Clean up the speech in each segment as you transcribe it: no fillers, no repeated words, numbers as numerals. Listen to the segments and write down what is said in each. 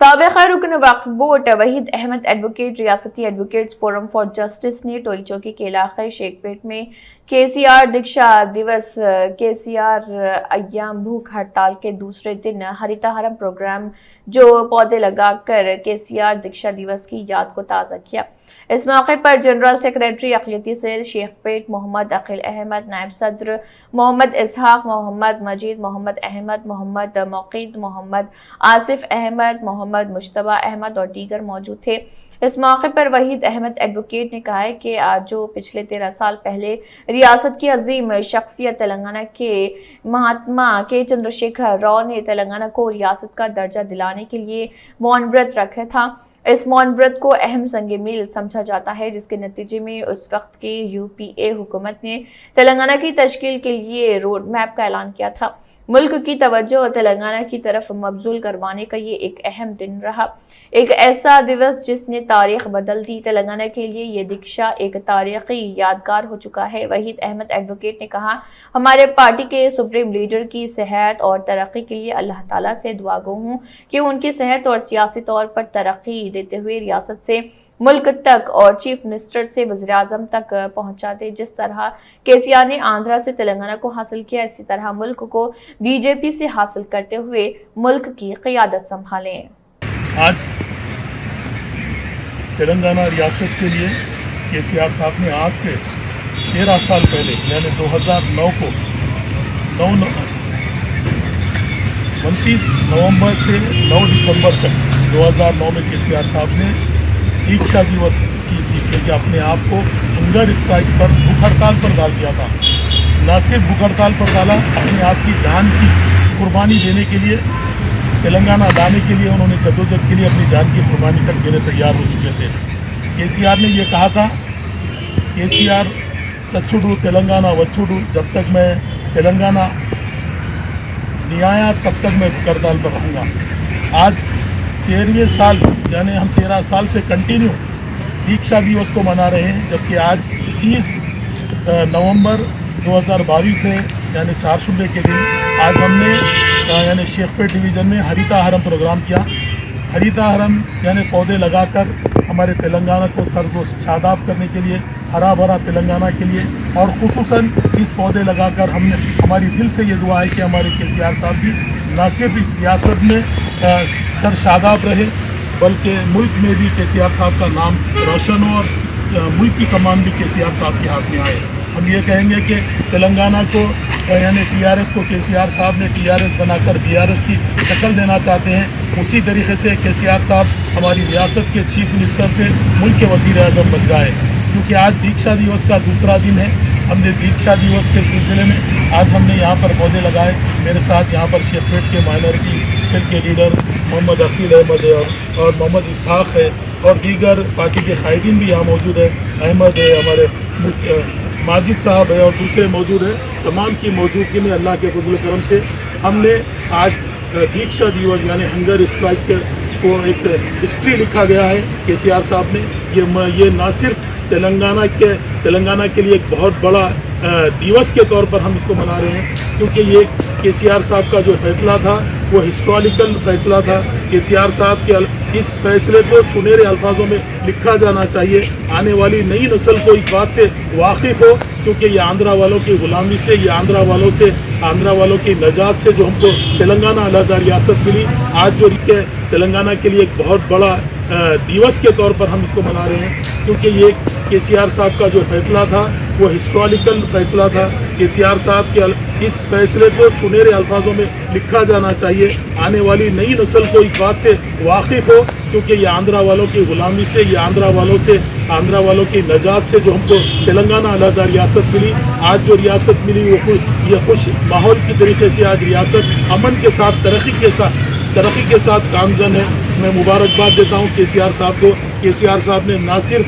سابق رکن وقف بورڈ وحید احمد ایڈوکیٹ ریاستی ایڈوکیٹس فورم فار جسٹس نے ٹولی چوکی کے علاقے شیخ پیٹ میں KCR دیکشا دیوس KCR ایام بھوک ہڑتال کے دوسرے دن ہریتا ہرم پروگرام جو پودے لگا کر KCR دیکشا دیوس کی یاد کو تازہ کیا۔ اس موقع پر جنرل سیکریٹری اقلیتی سیل شیخ پیٹ محمد عقیل احمد، نائب صدر محمد اسحاق، محمد مجید، محمد احمد، محمد موقید، محمد آصف احمد، محمد مجتبیٰ احمد اور دیگر موجود تھے۔ اس موقع پر وحید احمد ایڈوکیٹ نے کہا کہ آج جو پچھلے 13 سال پہلے ریاست کی عظیم شخصیت تلنگانہ کے مہاتما کے چندرشیکھر راؤ نے تلنگانہ کو ریاست کا درجہ دلانے کے لیے مون ورت رکھا تھا، اس مون ورت کو اہم سنگ میل سمجھا جاتا ہے، جس کے نتیجے میں اس وقت کی UPA حکومت نے تلنگانہ کی تشکیل کے لیے روڈ میپ کا اعلان کیا تھا۔ ملک کی توجہ تلنگانہ کی طرف مبذول کروانے کا یہ ایک اہم دن رہا، ایک ایسا دیوس جس نے تاریخ بدل دی۔ تلنگانہ کے لیے یہ دیکشا ایک تاریخی یادگار ہو چکا ہے۔ وحید احمد ایڈوکیٹ نے کہا، ہمارے پارٹی کے سپریم لیڈر کی صحت اور ترقی کے لیے اللہ تعالیٰ سے دعا گو ہوں کہ ان کی صحت اور سیاسی طور پر ترقی دیتے ہوئے ریاست سے ملک تک اور چیف منسٹر سے وزیر اعظم تک پہنچا دے۔ جس طرح KCR نے آندھرا سے تلنگانہ کو حاصل کیا، اسی طرح ملک کو BJP سے حاصل کرتے ہوئے ملک کی قیادت سنبھالیں۔ آج تلنگانہ ریاست کے لیے KCR صاحب نے آج سے 13 سال پہلے یعنی 2009 کو 29 نومبر سے 9 دسمبر تک 2009 میں KCR صاحب نے دیکشا دیوس کی تھی، کیونکہ اپنے آپ کو ہنگر اسٹرائک پر بھوک ہڑتال پر ڈال دیا تھا۔ نہ صرف بھوک ہڑتال پر ڈالا، اپنے آپ کی جان کی قربانی دینے کے لیے، تلنگانہ لانے کے لیے انہوں نے جدوجہد کے لیے اپنی جان کی قربانی تک دینے تیار ہو چکے تھے۔ KCR نے یہ کہا تھا، KCR سچوڈو تلنگانہ وچوڈو، جب تک میں تلنگانہ نہیں آیا تب تک میں بھوک ہڑتال پر رہوں گا۔ آج 13ویں سال یعنی ہم 13 سال سے کنٹینیو دیکشا دیوس کو منا رہے ہیں، جبکہ آج 30 نومبر 2022 ہے یعنی 4 صبح کے دن آج ہم نے یعنی شیخ پیٹ ڈویژن میں ہریتا ہرم پروگرام کیا۔ ہریتا ہرم یعنی پودے لگا کر ہمارے تلنگانہ کو سرد و شاداب کرنے کے لیے، ہرا بھرا تلنگانہ کے لیے، اور خصوصاً اس پودے لگا کر ہم نے ہماری دل سے یہ دعا ہے کہ ہمارے KCR صاحب بھی نہ صرف اس ریاست میں سر شاداب رہے بلکہ ملک میں بھی KCR صاحب کا نام روشن ہو اور ملک کی کمان بھی KCR صاحب کے ہاتھ میں آئے۔ ہم یہ کہیں گے کہ تلنگانہ کو یعنی TRS کو KCR صاحب نے TRS بنا کر BRS کی شکل دینا چاہتے ہیں، اسی طریقے سے KCR صاحب ہماری ریاست کے چیف منسٹر سے ملک کے وزیر اعظم بن جائے، کیونکہ آج دیکشا دیوس کا دوسرا دن ہے۔ ہم نے دیکشا دیوس کے سلسلے میں آج ہم نے یہاں پر پودے لگائے۔ میرے ساتھ یہاں پر شیخ پیٹ کے مائنارٹی سیل کے لیڈر محمد عقیل احمد ہے اور محمد اسحاق ہے، اور دیگر پارٹی کے قائدین بھی یہاں موجود ہیں، احمد ہے، ہمارے ماجد صاحب ہے اور دوسرے موجود ہیں۔ تمام کی موجودگی میں اللہ کے فضل و کرم سے ہم نے آج دیکشا دیوس یعنی ہنگر اسٹرائک کو ایک ہسٹری لکھا گیا ہے KCR صاحب نے۔ یہ نہ صرف تلنگانہ کے لیے ایک بہت بڑا دیوس کے طور پر ہم اس کو منا رہے ہیں، کیونکہ یہ KCR صاحب کا جو فیصلہ تھا وہ ہسٹوریکل فیصلہ تھا۔ KCR صاحب کے اس فیصلے کو سنہرے الفاظوں میں لکھا جانا چاہیے، آنے والی نئی نسل کو اس بات سے واقف ہو، کیونکہ یہ آندھرا والوں کی غلامی سے، یہ آندھرا والوں کی نجات سے جو ہم کو تلنگانہ علیحدہ ریاست ملی، آج جو تلنگانہ کے لیے ایک بہت بڑا دیوس کے طور پر ہم اس کو منا رہے ہیں، کیونکہ یہ KCR صاحب کا جو فیصلہ تھا وہ ہسٹوریکل فیصلہ تھا۔ KCR صاحب کے اس فیصلے کو سنہرے الفاظوں میں لکھا جانا چاہیے، آنے والی نئی نسل کو اس بات سے واقف ہو، کیونکہ یہ آندھرا والوں کی غلامی سے، یہ آندھرا والوں کی نجات سے جو ہم کو تلنگانہ علیحدہ ریاست ملی، آج جو ریاست ملی وہ یہ خوش ماحول کی طریقے سے آج ریاست امن کے ساتھ ترقی کے ساتھ گامزن ہے۔ میں مبارکباد دیتا ہوں KCR صاحب کو۔ KCR صاحب نے نہ صرف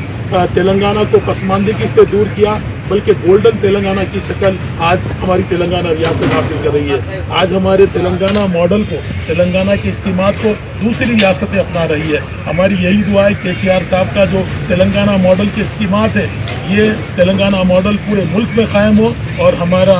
تلنگانہ کو پسماندگی سے دور کیا بلکہ گولڈن تلنگانہ کی شکل آج ہماری تلنگانہ ریاست حاصل کر رہی ہے۔ آج ہمارے تلنگانہ ماڈل کو، تلنگانہ کی اسکیمات کو دوسری ریاستیں اپنا رہی ہے۔ ہماری یہی دعا ہے KCR صاحب کا جو تلنگانہ ماڈل کی اسکیمات ہے، یہ تلنگانہ ماڈل پورے ملک میں قائم ہو اور ہمارا